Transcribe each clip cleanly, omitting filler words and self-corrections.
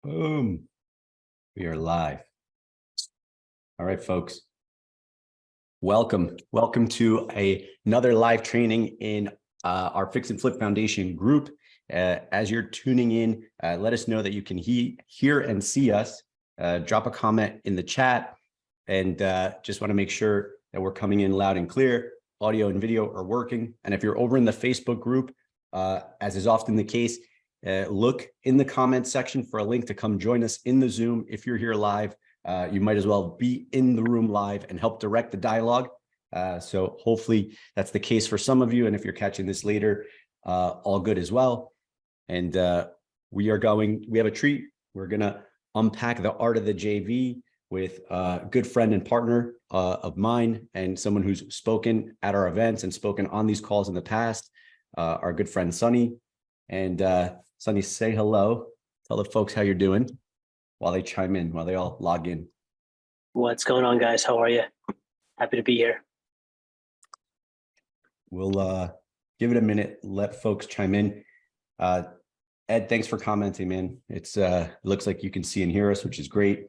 Boom. We are live. All right, folks. Welcome. Welcome to another live training in our Fix and Flip Foundation group. As you're tuning in, let us know that you can hear and see us. Drop a comment in the chat, and just want to make sure that we're coming in loud and clear. Audio and video are working. And if you're over in the Facebook group, as is often the case, look in the comments section for a link to come join us in the Zoom. If you're here live, you might as well be in the room live and help direct the dialogue. So hopefully that's the case for some of you. And if you're catching this later, all good as well. And we have a treat. We're going to unpack the art of the JV with a good friend and partner of mine and someone who's spoken at our events and spoken on these calls in the past, our good friend, Sonny. And Sonny, say hello. Tell the folks how you're doing while they chime in, while they all log in. What's going on, guys? How are you? Happy to be here. We'll give it a minute, let folks chime in. Ed, thanks for commenting, man. It looks like you can see and hear us, which is great.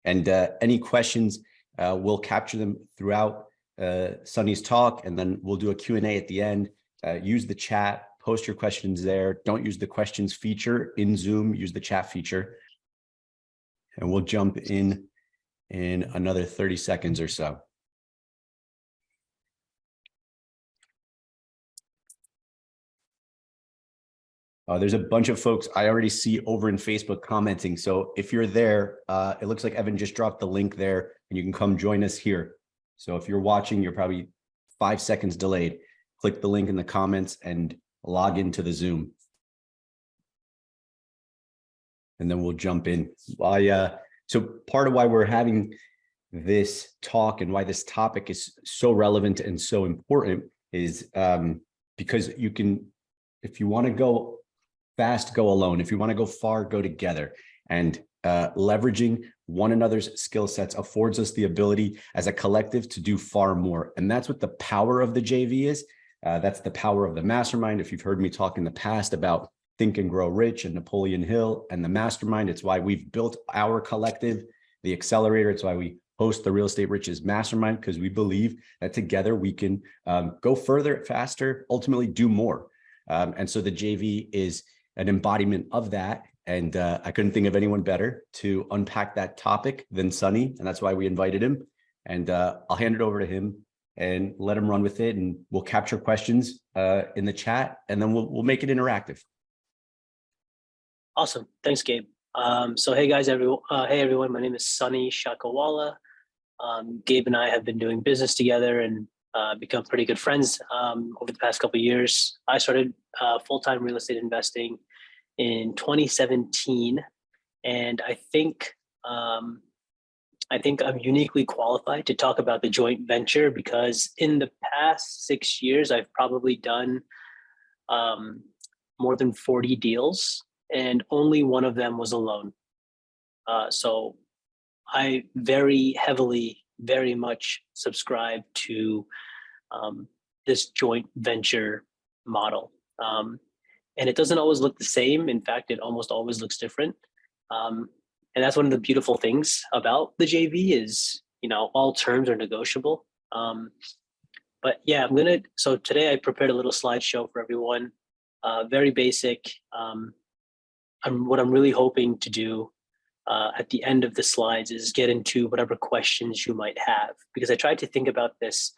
And any questions, we'll capture them throughout Sonny's talk, and then we'll do a Q&A at the end. Use the chat, post your questions there. Don't use the questions feature in Zoom, use the chat feature. And we'll jump in another 30 seconds or so. There's a bunch of folks I already see over in Facebook commenting. So if you're there, it looks like Evan just dropped the link there and you can come join us here. So if you're watching, you're probably 5 seconds delayed. Click the link in the comments and log into the Zoom. And then we'll jump in. So part of why we're having this talk and why this topic is so relevant and so important is because you can, if you want to go fast, go alone. If you want to go far, go together. And leveraging one another's skill sets affords us the ability as a collective to do far more. And that's what the power of the JV is. That's the power of the mastermind. If you've heard me talk in the past about Think and Grow Rich and Napoleon Hill and the mastermind, it's why we've built our collective, the accelerator. It's why we host the Real Estate Riches Mastermind, because we believe that together we can go further, faster, ultimately do more. And so the JV is an embodiment of that. And I couldn't think of anyone better to unpack that topic than Sonny. And that's why we invited him. And I'll hand it over to him and let him run with it. And we'll capture questions in the chat, and then we'll make it interactive. Awesome. Thanks, Gabe. So hey, guys, hey, everyone. My name is Sonny Shak. Gabe and I have been doing business together and become pretty good friends over the past couple of years. I started full-time real estate investing in 2017, and I think I'm uniquely qualified to talk about the joint venture because in the past 6 years, I've probably done more than 40 deals, and only one of them was a loan. So I very much subscribe to this joint venture model. And it doesn't always look the same. In fact, it almost always looks different. And that's one of the beautiful things about the JV is, all terms are negotiable. But yeah, so today I prepared a little slideshow for everyone, very basic. What I'm really hoping to do at the end of the slides is get into whatever questions you might have, because I tried to think about this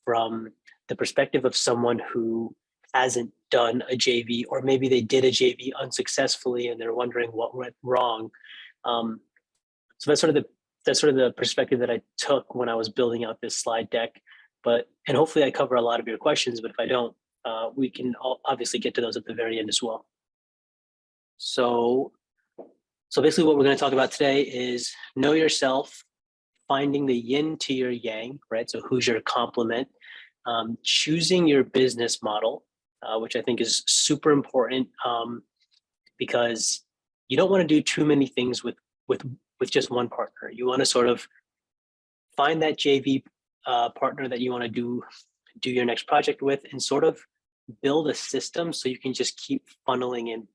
from the perspective of someone who hasn't done a JV, or maybe they did a JV unsuccessfully and they're wondering what went wrong. So that's sort of the perspective that I took when I was building out this slide deck. And hopefully I cover a lot of your questions, but if I don't, we can obviously get to those at the very end as well. So basically what we're going to talk about today is know yourself, finding the yin to your yang, right? So who's your complement, choosing your business model, which I think is super important because you don't want to do too many things with just one partner. You want to sort of find that JV partner that you want to do your next project with, and sort of build a system so you can just keep funneling in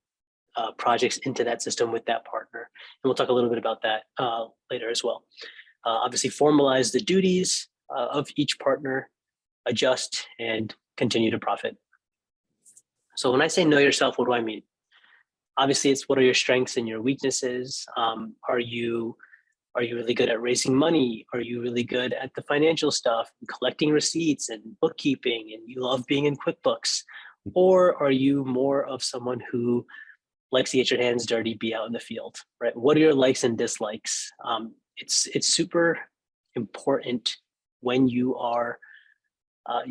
projects into that system with that partner. And we'll talk a little bit about that later as well. Obviously, formalize the duties of each partner, adjust, and continue to profit. So when I say know yourself, what do I mean? Obviously, it's what are your strengths and your weaknesses? Are you really good at raising money? Are you really good at the financial stuff, collecting receipts and bookkeeping, and you love being in QuickBooks? Or are you more of someone who likes to get your hands dirty, be out in the field, right? What are your likes and dislikes? It's super important when you are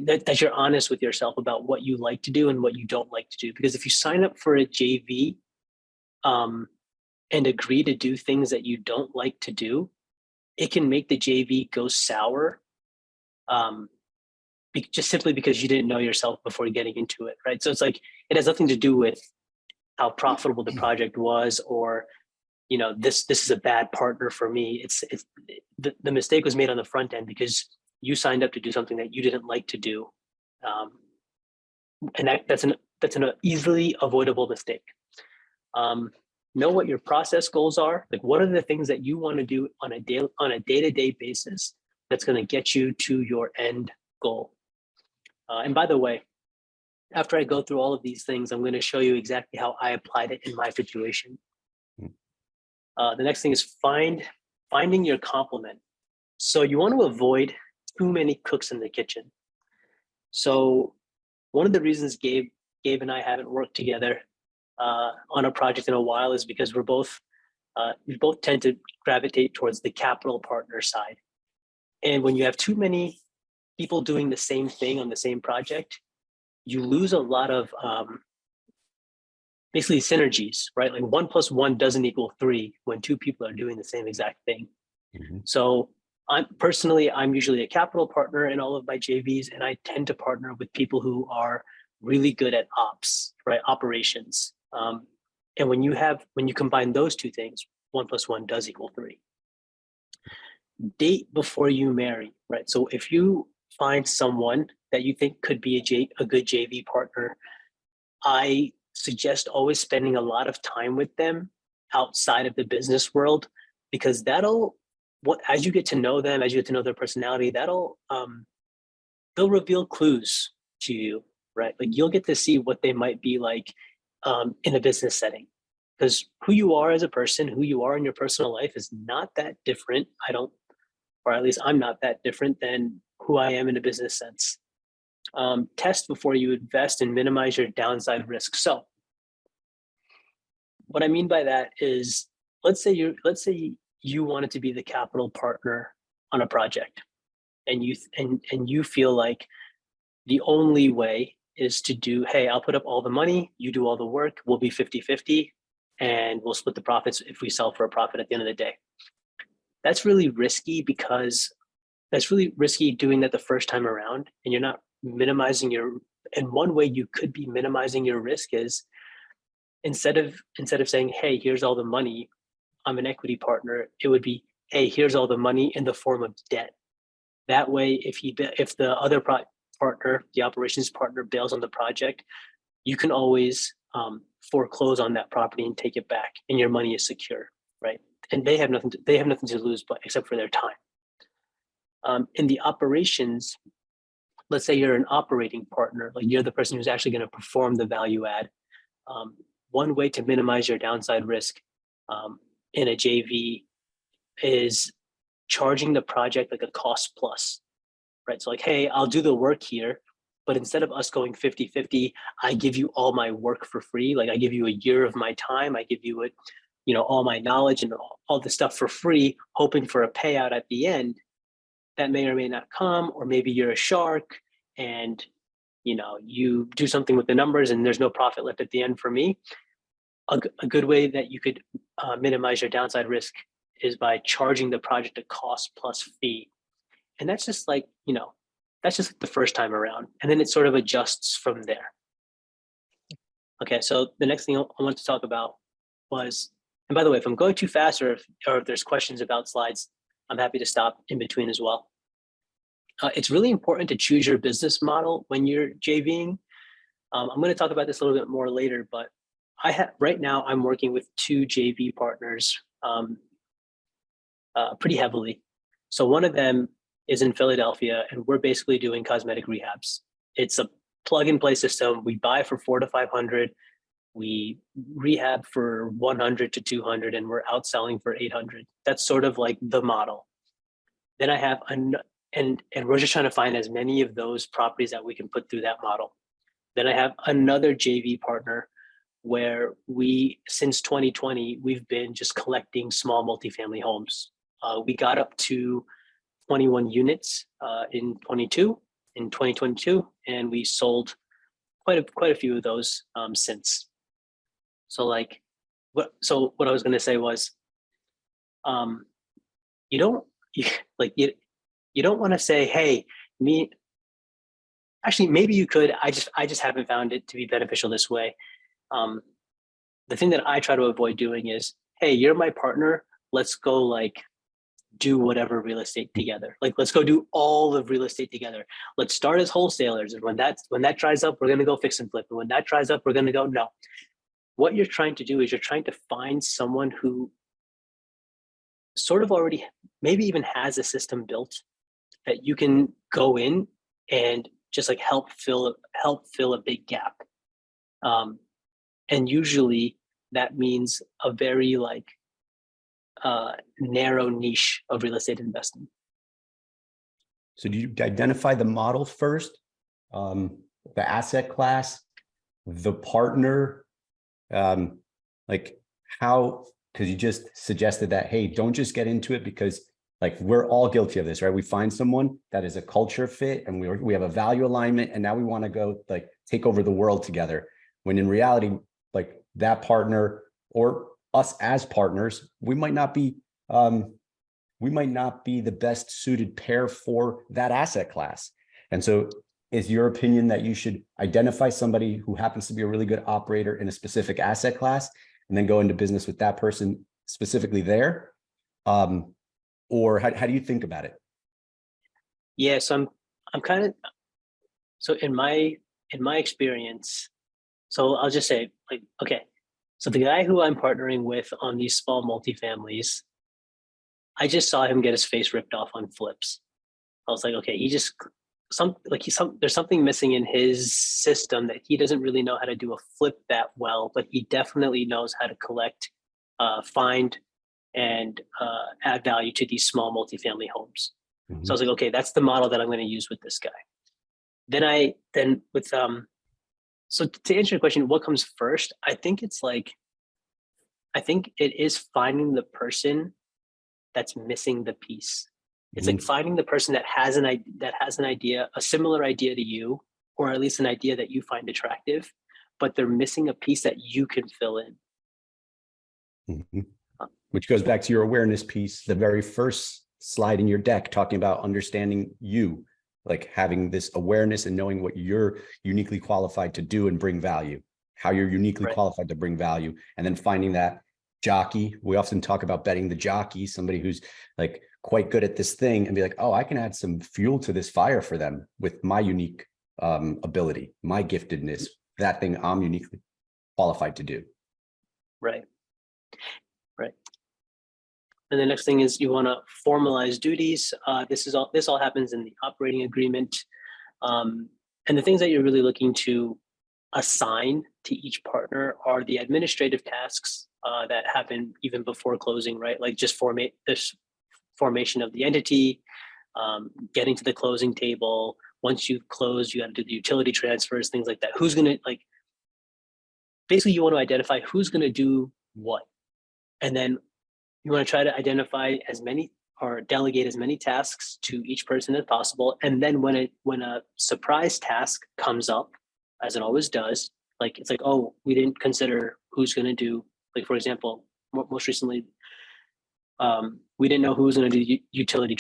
that you're honest with yourself about what you like to do and what you don't like to do. Because if you sign up for a JV and agree to do things that you don't like to do, it can make the JV go sour, just simply because you didn't know yourself before getting into it, right? So it's like it has nothing to do with how profitable the project was, or this is a bad partner for me. It's the mistake was made on the front end because you signed up to do something that you didn't like to do, and that's an easily avoidable mistake. Know what your process goals are. Like, what are the things that you want to do on a day-to-day basis that's going to get you to your end goal. And by the way, after I go through all of these things, I'm going to show you exactly how I applied it in my situation. The next thing is finding your complement. So you want to avoid too many cooks in the kitchen. So one of the reasons Gabe and I haven't worked together on a project in a while is because we both tend to gravitate towards the capital partner side. And when you have too many people doing the same thing on the same project, you lose a lot of basically synergies, right? Like 1 + 1 doesn't equal 3 when two people are doing the same exact thing. Mm-hmm. So I'm usually a capital partner in all of my JVs, and I tend to partner with people who are really good at ops, right? Operations. And when you combine those two things, 1 + 1 does equal 3. Date before you marry, right? So if you find someone that you think could be a good JV partner, I suggest always spending a lot of time with them outside of the business world, because as you get to know them, as you get to know their personality, they'll reveal clues to you, right? Like you'll get to see what they might be like in a business setting, because who you are as a person, who you are in your personal life is not that different. Or at least I'm not that different than who I am in a business sense. Test before you invest and minimize your downside risk. So what I mean by that is, let's say you wanted to be the capital partner on a project, and you feel like the only way is to do, hey, I'll put up all the money, you do all the work, we'll be 50-50, and we'll split the profits if we sell for a profit at the end of the day. That's really risky, because that's really risky doing that the first time around, and you're not minimizing and one way you could be minimizing your risk is instead of saying, hey, here's all the money, I'm an equity partner, it would be, hey, here's all the money in the form of debt. That way, if the other partner, the operations partner, bails on the project, you can always foreclose on that property and take it back, and your money is secure, right? And they have nothing to lose, except for their time. In the operations, let's say you're an operating partner, like you're the person who's actually going to perform the value add. One way to minimize your downside risk in a JV is charging the project like a cost plus, right? So like, hey, I'll do the work here, but instead of us going 50-50, I give you all my work for free. Like I give you a year of my time. I give you all my knowledge and all the stuff for free, hoping for a payout at the end that may or may not come. Or maybe you're a shark and you do something with the numbers and there's no profit left at the end for me. A good way that you could minimize your downside risk is by charging the project a cost plus fee. And that's just like, that's just the first time around. And then it sort of adjusts from there. Okay, so the next thing I want to talk about was, and by the way, if I'm going too fast or if there's questions about slides, I'm happy to stop in between as well. It's really important to choose your business model when you're JVing. I'm going to talk about this a little bit more later, but right now I'm working with two JV partners pretty heavily. So one of them is in Philadelphia, and we're basically doing cosmetic rehabs. It's a plug and play system. We buy for 400 to 500. We rehab for 100 to 200, and we're outselling for 800. That's sort of like the model. Then I have and we're just trying to find as many of those properties that we can put through that model. Then I have another JV partner where since 2020, we've been just collecting small multifamily homes. We got up to 21 units in 2022, and we sold quite a few of those since. So what I was going to say was, you don't you don't want to say, hey, actually, maybe you could. I just haven't found it to be beneficial this way. The thing that I try to avoid doing is, hey, you're my partner. Let's go do whatever real estate together. Let's go do all of real estate together. Let's start as wholesalers. And when that dries up, we're going to go fix and flip. And when that dries up, we're going to go, no. What you're trying to do is you're trying to find someone who sort of already maybe even has a system built that you can go in and just help fill a big gap. And usually that means a very narrow niche of real estate investing. So do you identify the model first, the asset class, the partner, how, because you just suggested that, hey, don't just get into it because we're all guilty of this, right? We find someone that is a culture fit and we have a value alignment, and now we want to go take over the world together. When in reality, that partner or us as partners, we might not be the best suited pair for that asset class. And so is your opinion that you should identify somebody who happens to be a really good operator in a specific asset class and then go into business with that person specifically there? Or how do you think about it? Yeah, so I'm kind of, so in my experience, so I'll just say okay, so the guy who I'm partnering with on these small multifamilies, I just saw him get his face ripped off on flips. I was like, okay, there's something missing in his system that he doesn't really know how to do a flip that well, but he definitely knows how to collect, find, and add value to these small multifamily homes. Mm-hmm. So I was like, okay, that's the model that I'm going to use with this guy. So to answer your question, what comes first? I think it is finding the person that's missing the piece. It's finding the person that has an idea, a similar idea to you, or at least an idea that you find attractive, but they're missing a piece that you can fill in. Mm-hmm. Which goes back to your awareness piece, the very first slide in your deck, talking about understanding you, having this awareness and knowing what you're uniquely qualified to do and bring value, how you're uniquely qualified to bring value, and then finding that jockey. We often talk about betting the jockey, somebody who's quite good at this thing, and be oh, I can add some fuel to this fire for them with my unique ability, my giftedness, that thing I'm uniquely qualified to do. Right. And the next thing is you want to formalize duties. This all happens in the operating agreement. And the things that you're really looking to assign to each partner are the administrative tasks that happen even before closing, right? Just this formation of the entity, getting to the closing table. Once you've closed, you got to do the utility transfers, things like that. Who's going to basically you want to identify who's going to do what. And then you want to try to identify as many or delegate as many tasks to each person as possible. And then when a surprise task comes up, as it always does, oh, we didn't consider who's going to do, for example, most recently, we didn't know who was going to do utility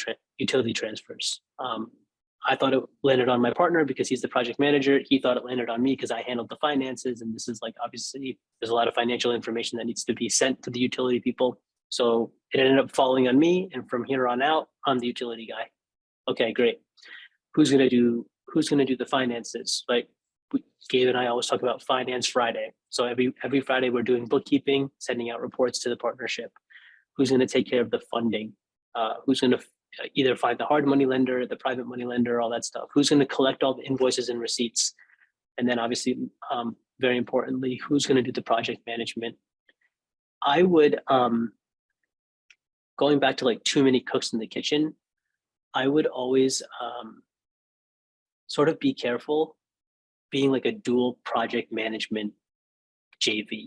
transfers. I thought it landed on my partner because he's the project manager. He thought it landed on me because I handled the finances. And this is obviously there's a lot of financial information that needs to be sent to the utility people. So it ended up falling on me. And from here on out, I'm the utility guy. Okay, great. Who's going to do the finances? Gabe and I always talk about Finance Friday. So every Friday we're doing bookkeeping, sending out reports to the partnership. Who's going to take care of the funding? Who's going to either find the hard money lender, the private money lender, all that stuff? Who's going to collect all the invoices and receipts? And then obviously, very importantly, who's going to do the project management? I would, going back to like too many cooks in the kitchen, I would always sort of be careful being like a dual project management JV,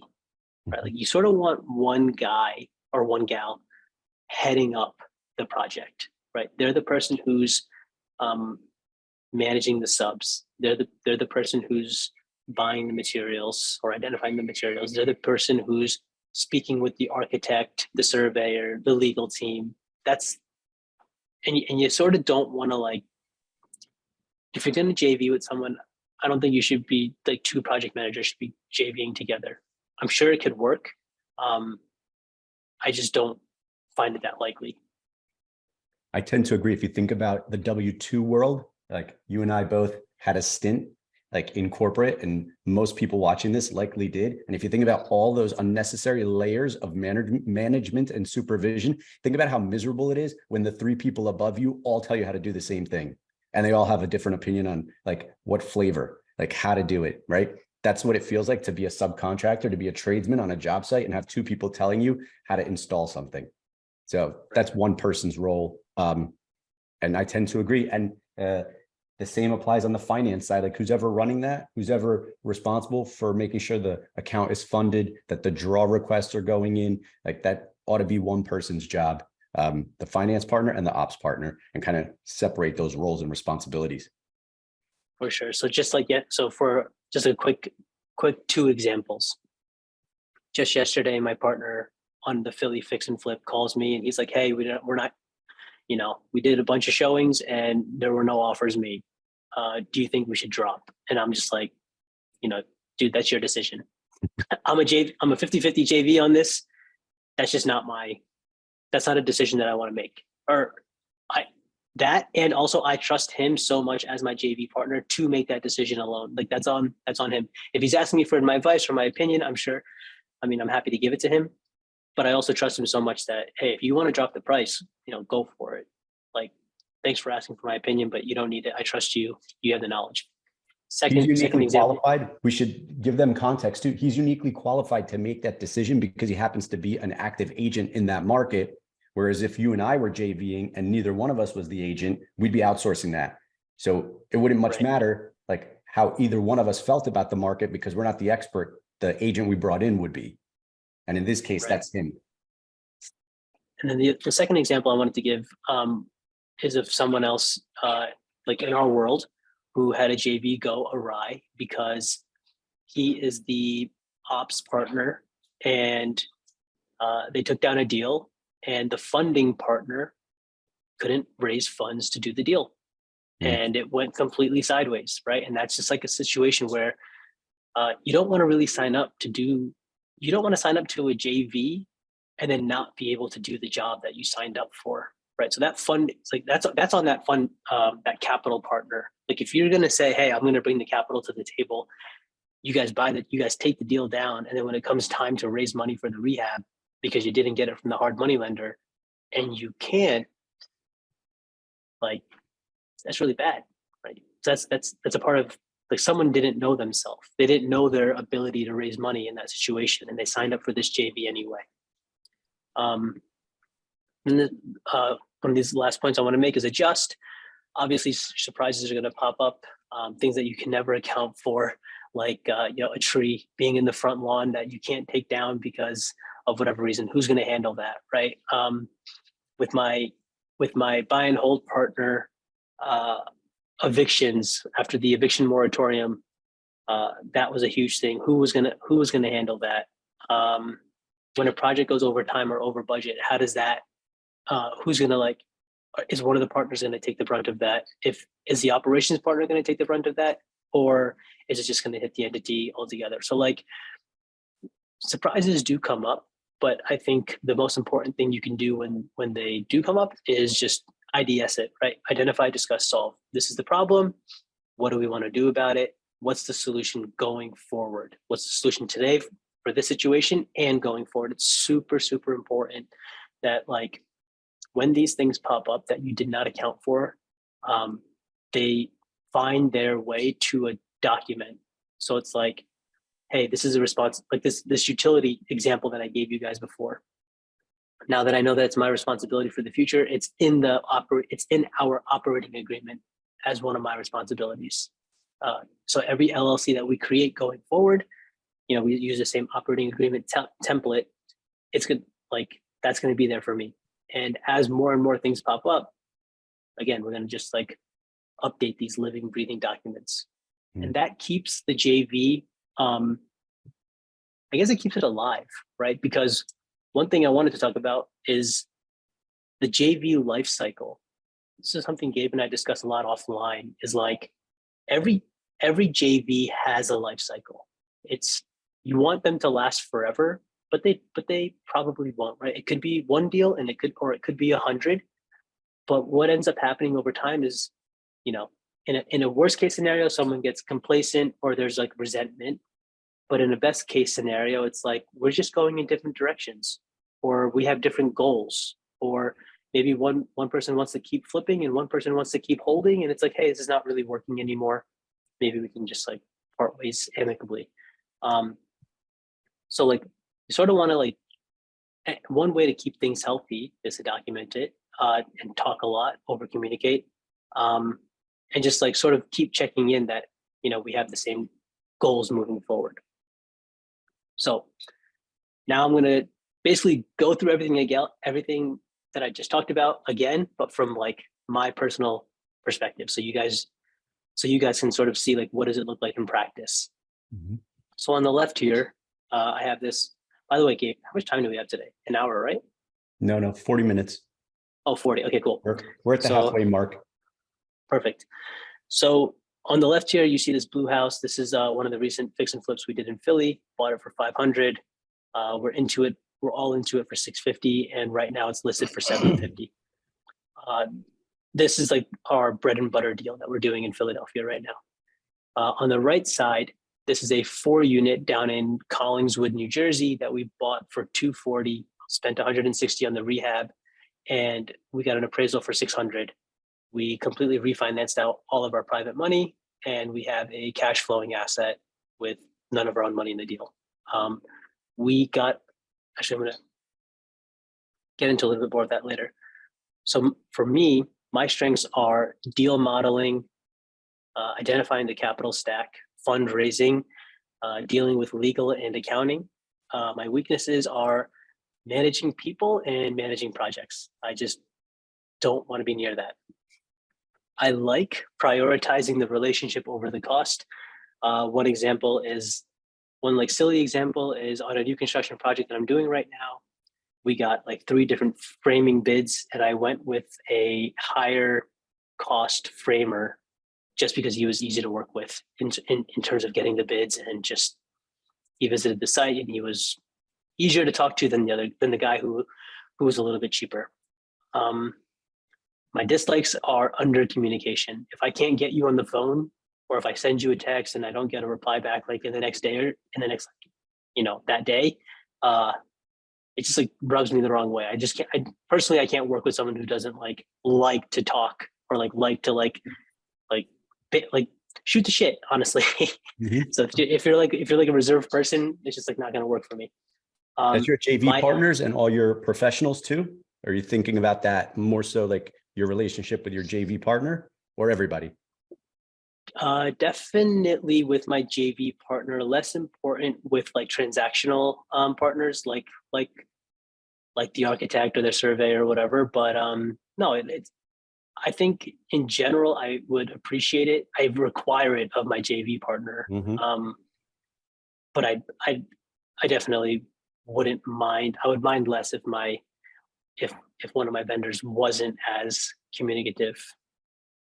right? Like you sort of want one guy or one gal heading up the project, right? They're the person who's managing the subs. They're the person who's buying the materials or identifying the materials. They're the person who's speaking with the architect, the surveyor, the legal team. And you sort of don't want to, like, if you're going to JV with someone, I don't think you should be like two project managers should be JVing together. I'm sure it could work. I just don't find it that likely. I tend to agree. If you think about the W-2 world, like you and I both had a stint like in corporate, and most people watching this likely did. And if you think about all those unnecessary layers of management and supervision, think about how miserable it is when the three people above you all tell you how to do the same thing. And they all have a different opinion on like what flavor, like how to do it, right? That's what it feels like to be a subcontractor, to be a tradesman on a job site and have two people telling you how to install something. So that's one person's role. And I tend to agree. And the same applies on the finance side. Like who's ever running that, who's ever responsible for making sure the account is funded, that the draw requests are going in, like that ought to be one person's job, the finance partner and the ops partner, and kind of separate those roles and responsibilities. For sure. So just like, yeah, so for just a quick two examples. Just yesterday, my partner on the Philly fix and flip calls me and he's like, hey, we're not, we did a bunch of showings and there were no offers made. Do you think we should drop? And I'm just like, dude, that's your decision. I'm a 50-50 JV on this. That's just not that's not a decision that I want to make. And also I trust him so much as my JV partner to make that decision alone. Like that's on him. If he's asking me for my advice or my opinion, I'm happy to give it to him. But I also trust him so much that, hey, if you want to drop the price, go for it. Like, thanks for asking for my opinion, but you don't need it. I trust you. You have the knowledge. Second example. Qualified. We should give them context too. He's uniquely qualified to make that decision because he happens to be an active agent in that market. Whereas if you and I were JVing and neither one of us was the agent, we'd be outsourcing that. So it wouldn't much matter like how either one of us felt about the market because we're not the expert. The agent we brought in would be. And in this case, that's him. And then the second example I wanted to give is of someone else, like in our world, who had a JV go awry because he is the ops partner and they took down a deal and the funding partner couldn't raise funds to do the deal. And it went completely sideways, right? And that's just like a situation where you don't want to really sign up to a JV and then not be able to do the job that you signed up for, right? So that fund, it's like that's on that fund, that capital partner. Like if you're going to say, hey, I'm going to bring the capital to the table, you guys take the deal down, and then when it comes time to raise money for the rehab because you didn't get it from the hard money lender, and you can't, like, that's really bad, right? So that's a part of, like, someone didn't know themselves. They didn't know their ability to raise money in that situation, and they signed up for this JV anyway. And one of these last points I want to make is adjust. Obviously, surprises are going to pop up, things that you can never account for, like a tree being in the front lawn that you can't take down because of whatever reason. Who's going to handle that, right? With my buy and hold partner, evictions after the eviction moratorium, that was a huge thing. Who was gonna handle that? When a project goes over time or over budget, how does that? Who's gonna, is one of the partners going to take the brunt of that? Is the operations partner going to take the brunt of that, or is it just going to hit the entity altogether? So surprises do come up, but I think the most important thing you can do when they do come up is just IDS it, right? Identify, discuss, solve. This is the problem. What do we want to do about it? what's the solution going forward? What's the solution today for this situation and going forward? It's super, super important that like when these things pop up that you did not account for, they find their way to a document. So it's like, hey, this is a response, like this utility example that I gave you guys before. Now that I know that it's my responsibility for the future, it's in our operating agreement as one of my responsibilities. So every LLC that we create going forward, we use the same operating agreement template. It's good, like that's going to be there for me. And as more and more things pop up, again, we're going to just like update these living, breathing documents, and that keeps the JV. I guess it keeps it alive, right? Because one thing I wanted to talk about is the JV life cycle. This is something Gabe and I discuss a lot offline. Is like every JV has a life cycle. It's you want them to last forever, but they probably won't, right? It could be one deal, and it could be 100. But what ends up happening over time is, in a worst case scenario, someone gets complacent or there's like resentment. But in a best case scenario, it's like we're just going in different directions, or we have different goals, or maybe one person wants to keep flipping and one person wants to keep holding, and it's like, hey, this is not really working anymore. Maybe we can just like part ways amicably. So like you sort of want to like one way to keep things healthy is to document it and talk a lot, over communicate, and just like sort of keep checking in that we have the same goals moving forward. So now I'm going to basically go through everything that I just talked about again, but from like my personal perspective. So you guys can sort of see like, what does it look like in practice? Mm-hmm. So on the left here, I have this, by the way, Gabe, how much time do we have today? An hour, right? No, 40 minutes. Oh, 40. Okay, cool. We're at the halfway mark. Perfect. So on the left here, you see this blue house. This is one of the recent fix and flips we did in Philly. Bought it for 500. We're into it. We're all into it for 650, and right now it's listed for 750. This is like our bread and butter deal that we're doing in Philadelphia right now. On the right side, this is a 4-unit down in Collingswood, New Jersey that we bought for 240. Spent 160 on the rehab, and we got an appraisal for 600. We completely refinanced out all of our private money, and we have a cash flowing asset with none of our own money in the deal. I'm going to get into a little bit more of that later. So for me, my strengths are deal modeling, identifying the capital stack, fundraising, dealing with legal and accounting. My weaknesses are managing people and managing projects. I just don't want to be near that. I like prioritizing the relationship over the cost. One silly example is on a new construction project that I'm doing right now. We got like 3 different framing bids, and I went with a higher cost framer just because he was easy to work with in terms of getting the bids, and just he visited the site and he was easier to talk to than the guy who was a little bit cheaper. My dislikes are under communication. If I can't get you on the phone, or if I send you a text and I don't get a reply back like in the next day or in the next, that day, it just like rubs me the wrong way. I just can't. I can't work with someone who doesn't like to talk, or like to shoot the shit, honestly. Mm-hmm. So if you're like a reserved person, it's just like not going to work for me. That's your JV partners and all your professionals too? Are you thinking about that more so like your relationship with your JV partner, or everybody? Definitely with my JV partner. Less important with like transactional partners, like the architect or the surveyor or whatever. But no, it's. I think in general, I would appreciate it. I require it of my JV partner. Mm-hmm. But I definitely wouldn't mind. I would mind less if one of my vendors wasn't as communicative.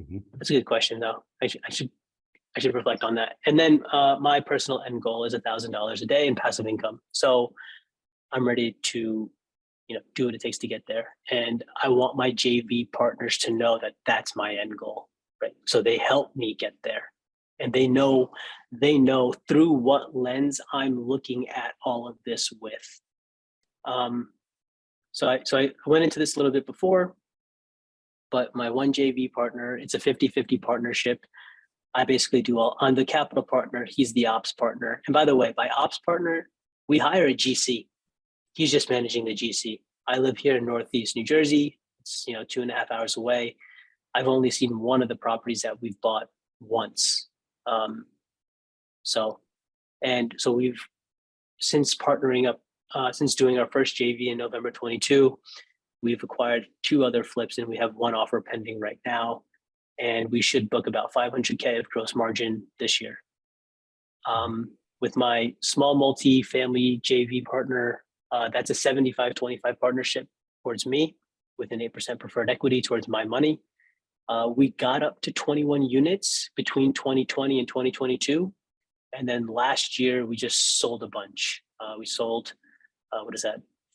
Mm-hmm. That's a good question, though. I should reflect on that. And then my personal end goal is $1,000 a day in passive income. So I'm ready to, do what it takes to get there. And I want my JV partners to know that that's my end goal, right? So they help me get there. and they know through what lens I'm looking at all of this with. So I went into this a little bit before, but my one JV partner, it's a 50-50 partnership. I basically do I'm the capital partner. He's the ops partner. And by the way, by ops partner, we hire a GC. He's just managing the GC. I live here in Northeast New Jersey. It's 2.5 hours away. I've only seen one of the properties that we've bought once. So we've, since partnering up, since doing our first JV in November 22, we've acquired 2 other flips, and we have 1 offer pending right now. And we should book about $500K of gross margin this year. With my small multi-family JV partner, that's a 75-25 partnership towards me, with an 8% preferred equity towards my money. We got up to 21 units between 2020 and 2022. And then last year, we just sold a bunch. We sold,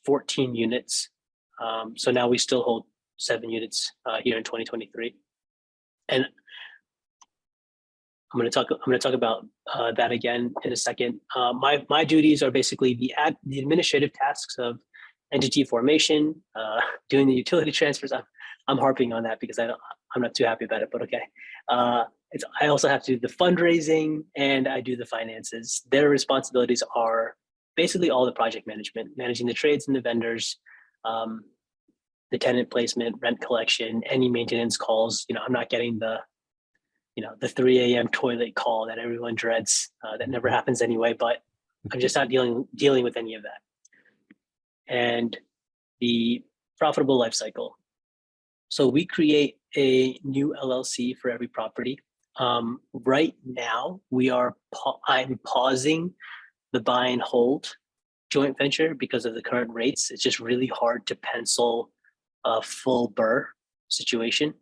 14 units. So now we still hold 7 units here in 2023. And I'm going to talk about that again in a second. My duties are basically the administrative tasks of entity formation, doing the utility transfers. I'm harping on that because I'm not too happy about it, but okay. I also have to do the fundraising, and I do the finances. Their responsibilities are basically all the project management, managing the trades and the vendors, the tenant placement, rent collection, any maintenance calls. I'm not getting the 3 a.m. toilet call that everyone dreads. That never happens anyway, but I'm just not dealing with any of that. And the profitable life cycle. So we create a new LLC for every property. Right now, I'm pausing the buy and hold joint venture because of the current rates. It's just really hard to pencil a full BRRRR situation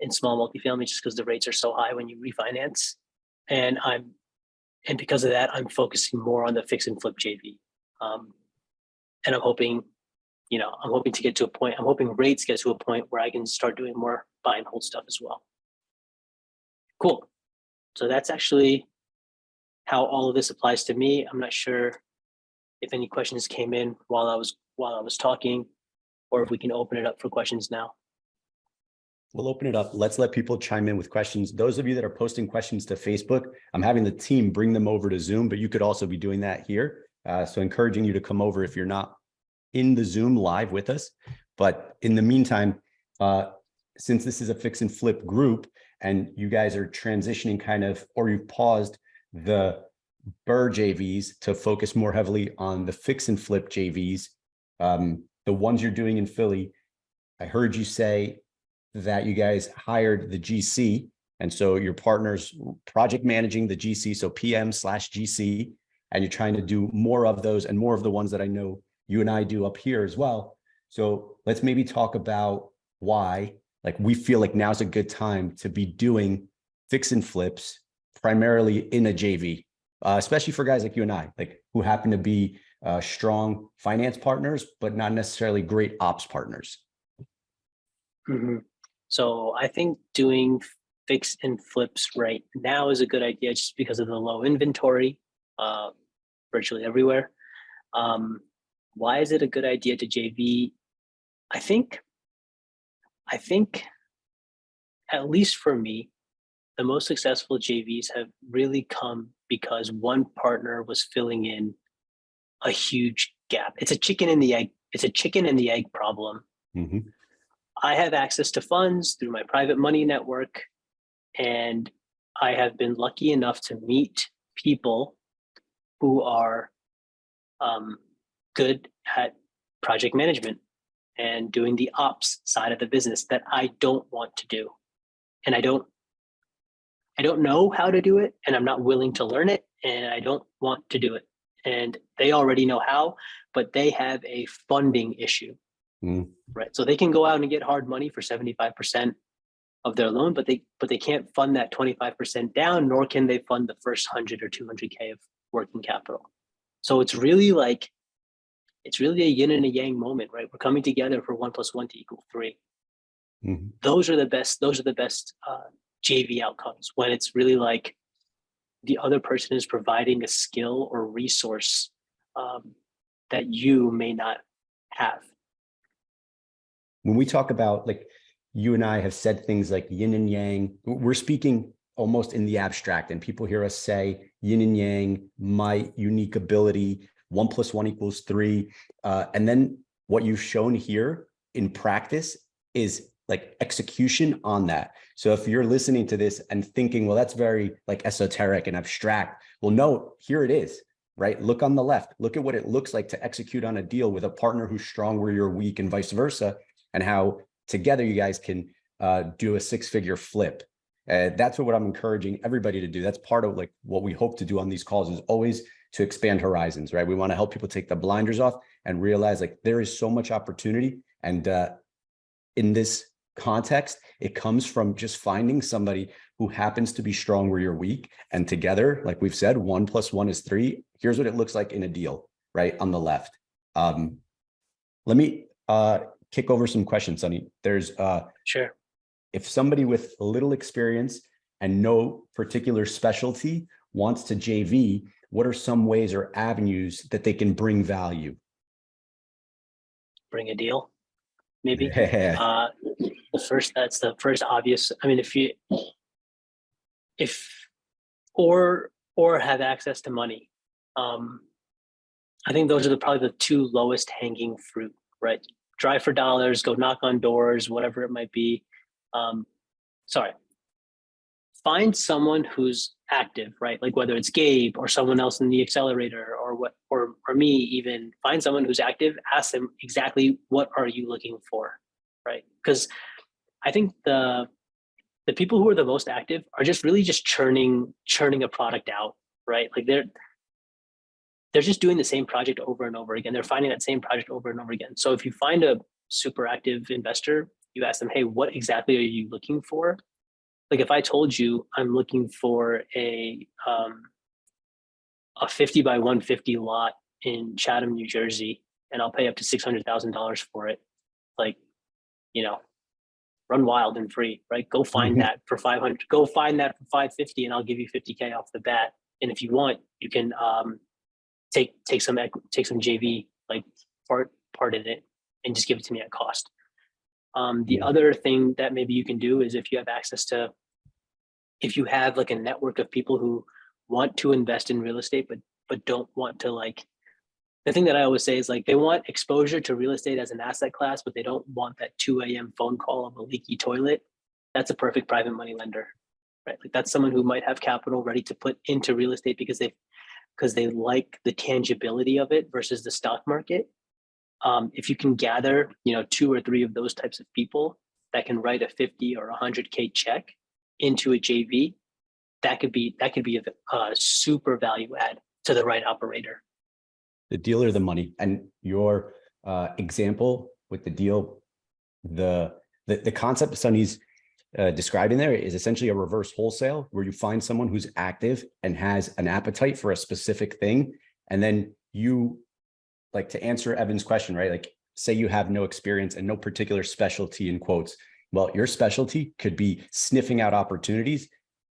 in small multifamily, just because the rates are so high when you refinance. And because of that, I'm focusing more on the fix and flip JV. And I'm hoping to get to a point. I'm hoping rates get to a point where I can start doing more buy and hold stuff as well. Cool. So that's actually how all of this applies to me. I'm not sure if any questions came in while I was talking, or if we can open it up for questions now. We'll open it up. Let's let people chime in with questions. Those of you that are posting questions to Facebook, I'm having the team bring them over to Zoom, but you could also be doing that here. So encouraging you to come over if you're not in the Zoom live with us. But in the meantime, since this is a fix and flip group and you guys are transitioning or you've paused the BRRRR JVs to focus more heavily on the fix and flip JVs, the ones you're doing in Philly, I heard you say that you guys hired the GC. And so your partner's project managing the GC, so PM/GC, and you're trying to do more of those and more of the ones that I know you and I do up here as well. So let's maybe talk about why, we feel like now's a good time to be doing fix and flips primarily in a JV, especially for guys like you and I, who happen to be strong finance partners, but not necessarily great ops partners. Mm-hmm. So I think doing fix and flips right now is a good idea just because of the low inventory virtually everywhere. Why is it a good idea to JV? I think at least for me, the most successful JVs have really come because one partner was filling in a huge gap. It's a chicken and the egg. It's a chicken and the egg problem. Mm-hmm. I have access to funds through my private money network, and I have been lucky enough to meet people who are good at project management and doing the ops side of the business that I don't want to do. And I don't know how to do it, and I'm not willing to learn it, and I don't want to do it. And they already know how, but they have a funding issue. Right. So they can go out and get hard money for 75% of their loan, but they can't fund that 25% down, nor can they fund the first 100 or 200K of working capital. So it's really a yin and a yang moment, right? We're coming together for 1 + 1 = 3. Mm-hmm. Those are the best JV outcomes, when it's really like the other person is providing a skill or resource that you may not have. When we talk about, like, you and I have said things like yin and yang, we're speaking almost in the abstract, and people hear us say yin and yang, my unique ability, 1 + 1 = 3. And then what you've shown here in practice is like execution on that. So if you're listening to this and thinking, well, that's very like esoteric and abstract. Well, no, here it is, right? Look on the left. Look at what it looks like to execute on a deal with a partner who's strong where you're weak, and vice versa, and how together you guys can do a 6-figure flip. That's what I'm encouraging everybody to do. That's part of like what we hope to do on these calls, is always to expand horizons, right? We want to help people take the blinders off and realize like there is so much opportunity. And in this context, it comes from just finding somebody who happens to be strong where you're weak. And together, like we've said, 1 + 1 = 3. Here's what it looks like in a deal, right on the left. Let me kick over some questions, Sonny. There's Sure. if somebody with little experience and no particular specialty wants to JV, what are some ways or avenues that they can bring value? Bring a deal, maybe. Yeah. That's the first obvious. I mean, or have access to money. I think those are probably the 2 lowest hanging fruit, right? Drive for dollars, go knock on doors, whatever it might be. Find someone who's active, right? Like whether it's Gabe or someone else in the accelerator or me even. Find someone who's active, ask them exactly what are you looking for, right? Because I think the people who are the most active are just really just churning a product out, right? Like they're just doing the same project over and over again. They're finding that same project over and over again. So if you find a super active investor, you ask them, hey, what exactly are you looking for? Like if I told you I'm looking for a 50 by 150 lot in Chatham, New Jersey, and I'll pay up to $600,000 for it, like, run wild and free, right? Go find that for 500. Go find that for 550, and I'll give you 50K off the bat. And if you want, you can take some JV, like part in it, and just give it to me at cost. The other thing that maybe you can do is if you have like a network of people who want to invest in real estate, but don't want to, like, the thing that I always say is like, they want exposure to real estate as an asset class, but they don't want that 2 a.m. phone call of a leaky toilet. That's a perfect private money lender, right? Like that's someone who might have capital ready to put into real estate because they like the tangibility of it versus the stock market. If you can gather, 2 or 3 of those types of people that can write a 50 or 100K check into a JV, that could be a super value add to the right operator. The deal or the money. And your example with the deal, the concept Sonny's describing there is essentially a reverse wholesale, where you find someone who's active and has an appetite for a specific thing. And then you, like, to answer Evan's question, right? Like, say you have no experience and no particular specialty in quotes. Well, your specialty could be sniffing out opportunities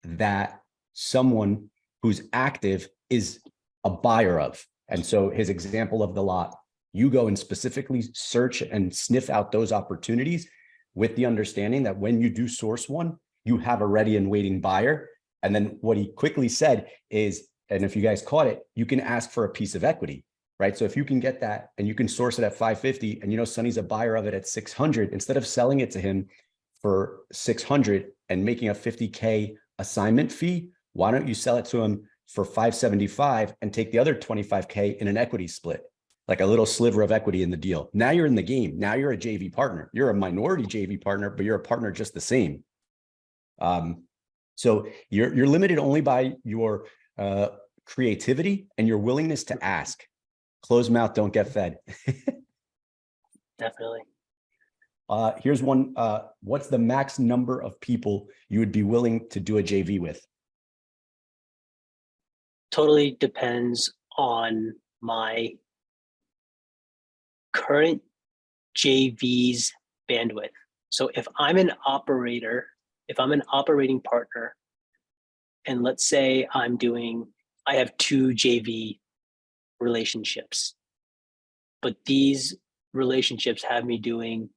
that someone who's active is a buyer of. And so his example of the lot, you go and specifically search and sniff out those opportunities with the understanding that when you do source one, you have a ready and waiting buyer. And then what he quickly said is, and if you guys caught it, you can ask for a piece of equity, right? So if you can get that and you can source it at 550 and Sonny's a buyer of it at 600, instead of selling it to him for 600 and making a 50K assignment fee, why don't you sell it to him for 575 and take the other 25K in an equity split, like a little sliver of equity in the deal? Now you're in the game. Now you're a JV partner. You're a minority JV partner, but you're a partner just the same. So you're limited only by your creativity and your willingness to ask. Closed mouth don't get fed. Definitely. Here's one. What's the max number of people you would be willing to do a JV with? Totally depends on my current JV's bandwidth. So if I'm an operator, if I'm an operating partner, and let's say I have two JV relationships, but these relationships have me doing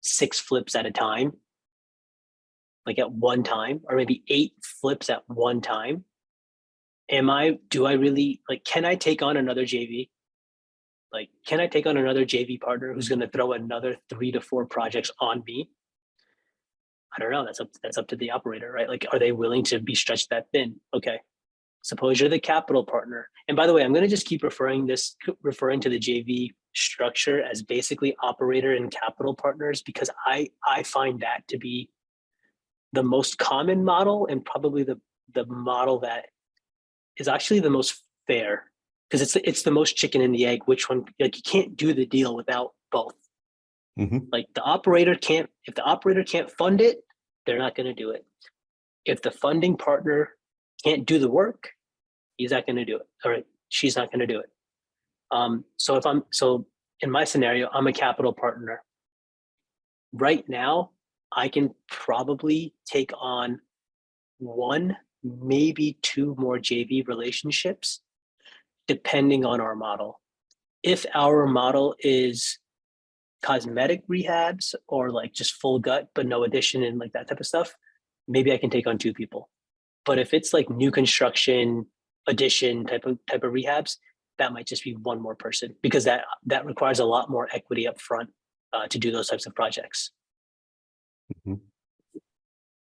6 flips at a time, like at one time, or maybe 8 flips at one time. Do I really, like, can I take on another JV? Like, can I take on another JV partner who's going to throw another 3 to 4 projects on me? I don't know. That's up to the operator, right? Like, are they willing to be stretched that thin? Okay. Suppose you're the capital partner. And by the way, I'm going to just keep referring to the JV structure as basically operator and capital partners, because I find that to be the most common model, and probably the model that is actually the most fair, because it's the most chicken and the egg. Which one? Like, you can't do the deal without both. Like, if the operator can't fund it, they're not going to do it. If the funding partner can't do the work, he's not going to do it. Or she's not going to do it. So in my scenario, I'm a capital partner. Right now, I can probably take on 1, maybe 2 more JV relationships, depending on our model. If our model is cosmetic rehabs, or like just full gut but no addition and like that type of stuff, maybe I can take on 2 people. But if it's like new construction, addition type of rehabs, that might just be 1 more person, because that requires a lot more equity up front to do those types of projects.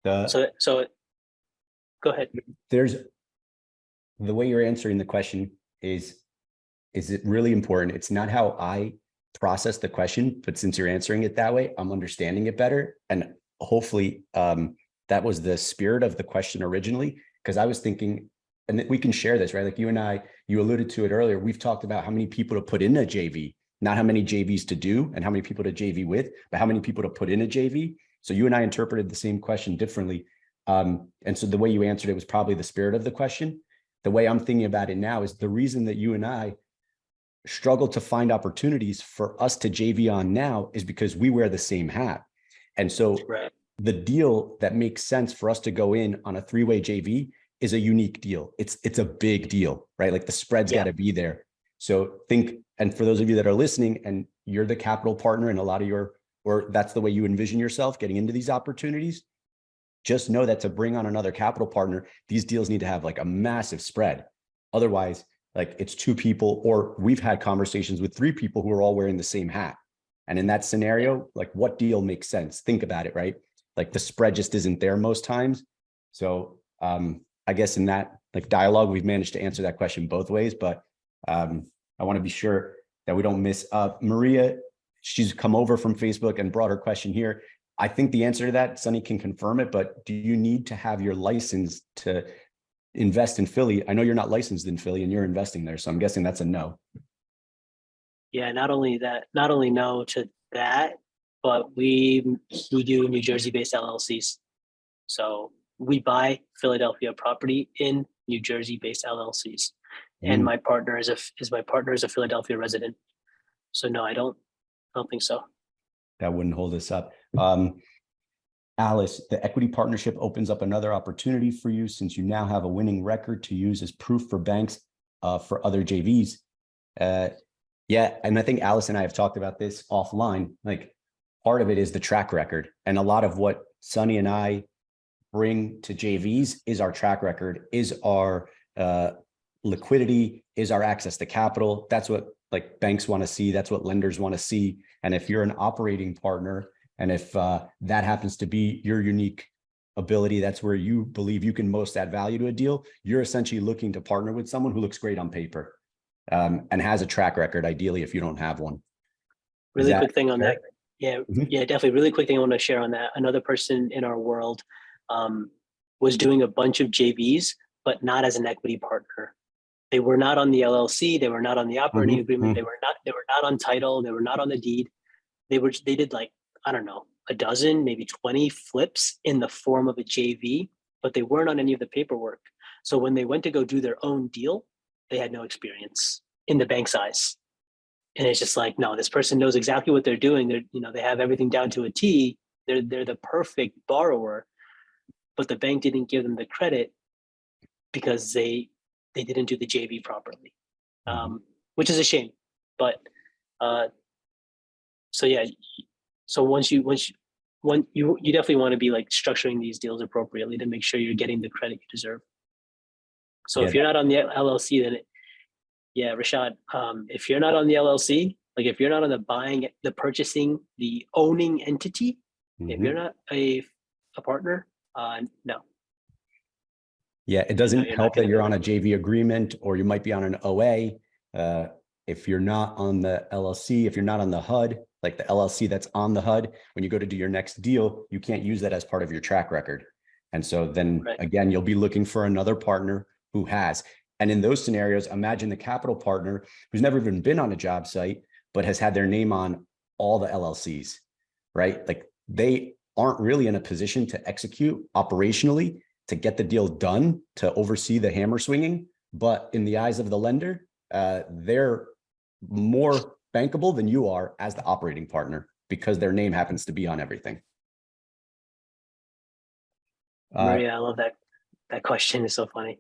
So go ahead. There's the way you're answering the question is it really important? It's not how I process the question, but since you're answering it that way, I'm understanding it better. And hopefully that was the spirit of the question originally, because I was thinking, and we can share this, right? Like you and I, you alluded to it earlier. We've talked about how many people to put in a JV, not how many JVs to do and how many people to JV with, but how many people to put in a JV. So you and I interpreted the same question differently. And so the way you answered it was probably the spirit of the question. The way I'm thinking about it now is the reason that you and I struggle to find opportunities for us to JV on now is because we wear the same hat. And so the deal that makes sense for us to go in on a 3-way JV is a unique deal. It's a big deal, right? Like the spread's got to be there. So think, and for those of you that are listening and you're the capital partner in a lot of or that's the way you envision yourself getting into these opportunities, just know that to bring on another capital partner, these deals need to have like a massive spread. Otherwise, like it's 2 people, or we've had conversations with 3 people who are all wearing the same hat. And in that scenario, like what deal makes sense? Think about it, right? Like the spread just isn't there most times. So I guess in that like dialogue, we've managed to answer that question both ways, but I want to be sure that we don't miss Maria. She's come over from Facebook and brought her question here. I think the answer to that, Sonny can confirm it, but do you need to have your license to invest in Philly? I know you're not licensed in Philly and you're investing there, so I'm guessing that's a no. Yeah, not only no to that, but we do New Jersey-based LLCs. So we buy Philadelphia property in New Jersey-based LLCs, and my partner is a Philadelphia resident. So no, I don't think so. That wouldn't hold us up. Alice, the equity partnership opens up another opportunity for you since you now have a winning record to use as proof for banks for other JVs. Yeah, and I think Alice and I have talked about this offline. Like part of it is the track record, and a lot of what Sonny and I bring to JVs is our track record, is our liquidity, is our access to capital. That's what like banks want to see. That's what lenders want to see. And if you're an operating partner, and if that happens to be your unique ability, that's where you believe you can most add value to a deal, you're essentially looking to partner with someone who looks great on paper and has a track record, ideally, if you don't have one. Really quick thing on that. Yeah, definitely. Really quick thing I want to share on that. Another person in our world was doing a bunch of JVs, but not as an equity partner. They were not on the LLC. They were not on the operating agreement. They were not on title. They were not on the deed. They did like, I don't know, a dozen, maybe 20 flips in the form of a JV, but they weren't on any of the paperwork. So when they went to go do their own deal, they had no experience in the bank's eyes. And it's just like, no, this person knows exactly what they're doing. They have everything down to a T. They're the perfect borrower. but the bank didn't give them the credit because they didn't do the JV properly, which is a shame. But so yeah, so you definitely want to be like structuring these deals appropriately to make sure you're getting the credit you deserve. So Yeah, if you're not on the LLC, then Rashad, if you're not on the LLC, like if you're not on the purchasing, the owning entity, if you're not a partner, no. Yeah, it doesn't you're not help that gonna you're be on a able to. JV agreement or you might be on an OA. If you're not on the LLC, if you're not on the HUD, like the LLC that's on the HUD, when you go to do your next deal, you can't use that as part of your track record. And so then Right. again, you'll be looking for another partner who has. And in those scenarios, imagine the capital partner who's never even been on a job site, but has had their name on all the LLCs, right? Like they aren't really in a position to execute operationally to get the deal done, to oversee the hammer swinging. But in the eyes of the lender, they're more bankable than you are as the operating partner because their name happens to be on everything. Maria, I love that question. Is so funny.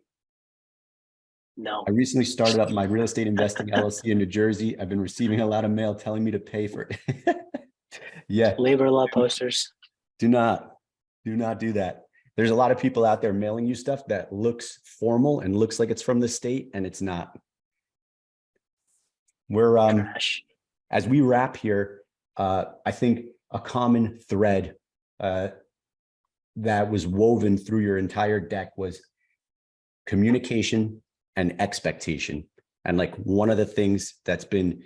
No. I recently started up my real estate investing LLC in New Jersey. I've been receiving a lot of mail telling me to pay for it. Yeah. Labor law posters. Do not do that. There's a lot of people out there mailing you stuff that looks formal and looks like it's from the state, and it's not. We're Trash. as we wrap here, I think a common thread that was woven through your entire deck was communication and expectation. And like one of the things that's been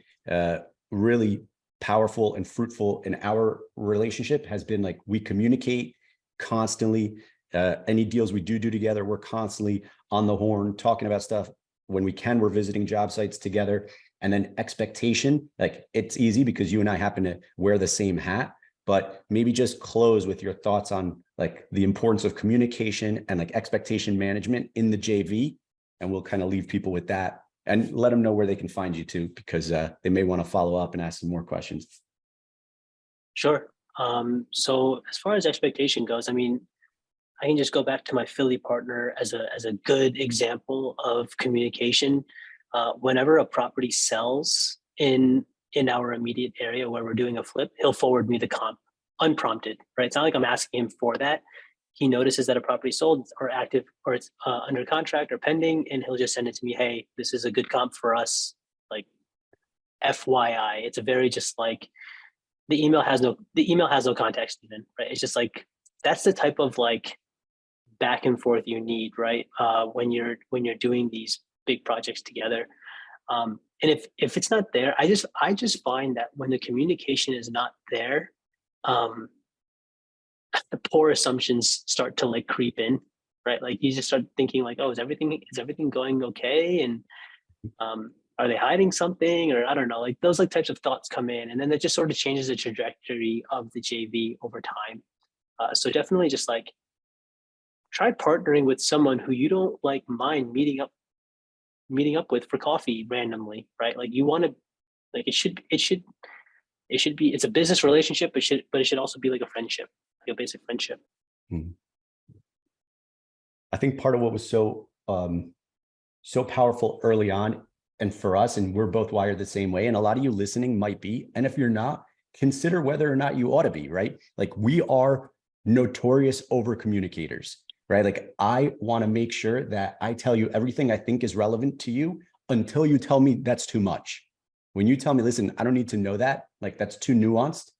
really powerful and fruitful in our relationship has been like we communicate constantly. Any deals we do together, we're constantly on the horn talking about stuff. When we can, we're visiting job sites together. And then expectation, like it's easy because you and I happen to wear the same hat, but maybe just close with your thoughts on like the importance of communication and like expectation management in the JV. And we'll kind of leave people with that and let them know where they can find you too, because they may want to follow up and ask some more questions. Sure. So as far as expectation goes, I mean, I can just go back to my Philly partner as a good example of communication. Whenever a property sells in our immediate area where we're doing a flip, he'll forward me the comp unprompted, right? It's not like I'm asking him for that. He notices that a property sold or active or it's under contract or pending, and he'll just send it to me. Hey, this is a good comp for us. Like FYI, it's a very just like the email has no context even, right? It's just like that's the type of like back and forth you need, right? When you're doing these big projects together. And if it's not there, I just find that when the communication is not there, the poor assumptions start to like creep in, right? Like you just start thinking like, oh, is everything going okay? And are they hiding something? Or I don't know, like those like types of thoughts come in, and then it just sort of changes the trajectory of the JV over time. So definitely just like try partnering with someone who you don't like mind meeting up with for coffee randomly, right? Like you want to, like it should be, it's a business relationship, but it should also be like a friendship, like a basic friendship. I think part of what was so powerful early on, and for us, and we're both wired the same way, and a lot of you listening might be, and if you're not, consider whether or not you ought to be, right? Like we are notorious over communicators, right? Like I want to make sure that I tell you everything I think is relevant to you until you tell me that's too much. When you tell me, listen, I don't need to know that, like that's too nuanced,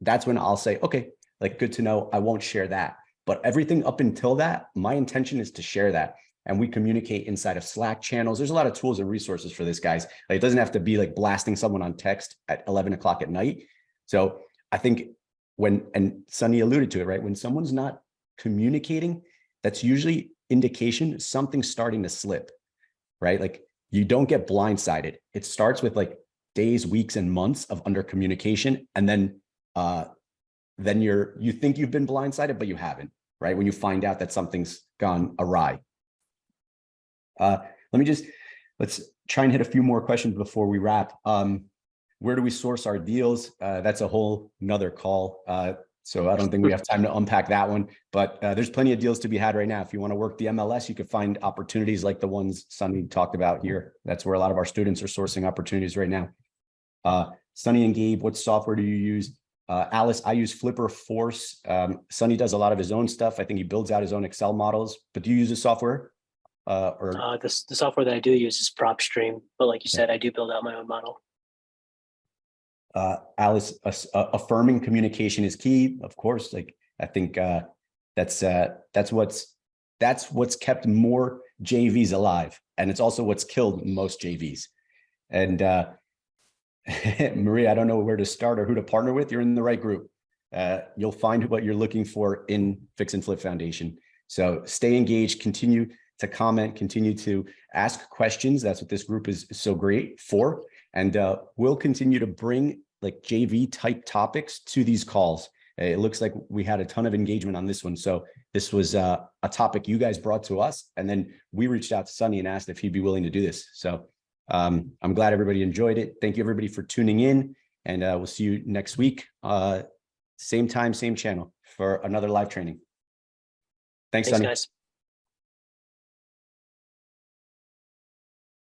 that's when I'll say, okay, like good to know, I won't share that. But everything up until that, my intention is to share that. And we communicate inside of Slack channels. There's a lot of tools and resources for this, guys. Like it doesn't have to be like blasting someone on text at 11 o'clock at night. So I think and Sunny alluded to it, right? When someone's not communicating, that's usually indication something's starting to slip, right? Like you don't get blindsided. It starts with like days, weeks, and months of under communication. And then you think you've been blindsided, but you haven't, right? When you find out that something's gone awry. Let's try and hit a few more questions before we wrap. Where do we source our deals? That's a whole nother call. So I don't think we have time to unpack that one, but there's plenty of deals to be had right now. If you want to work the MLS, you could find opportunities like the ones Sunny talked about here. That's where a lot of our students are sourcing opportunities right now. Sunny and Gabe, what software do you use? Alice, I use Flipper Force. Sunny does a lot of his own stuff. I think he builds out his own Excel models, but do you use a software? The software that I do use is PropStream, but like you said, I do build out my own model. Alice, affirming communication is key, of course. Like I think that's what's kept more JVs alive, and it's also what's killed most JVs. And Maria, I don't know where to start or who to partner with. You're in the right group. You'll find what you're looking for in Fix and Flip Foundation. So stay engaged, continue to comment, continue to ask questions. That's what this group is so great for. And we'll continue to bring like JV type topics to these calls. It looks like we had a ton of engagement on this one. So this was a topic you guys brought to us. And then we reached out to Sunny and asked if he'd be willing to do this. So I'm glad everybody enjoyed it. Thank you everybody for tuning in, and we'll see you next week. Same time, same channel for another live training. Thanks, Sunny. Guys.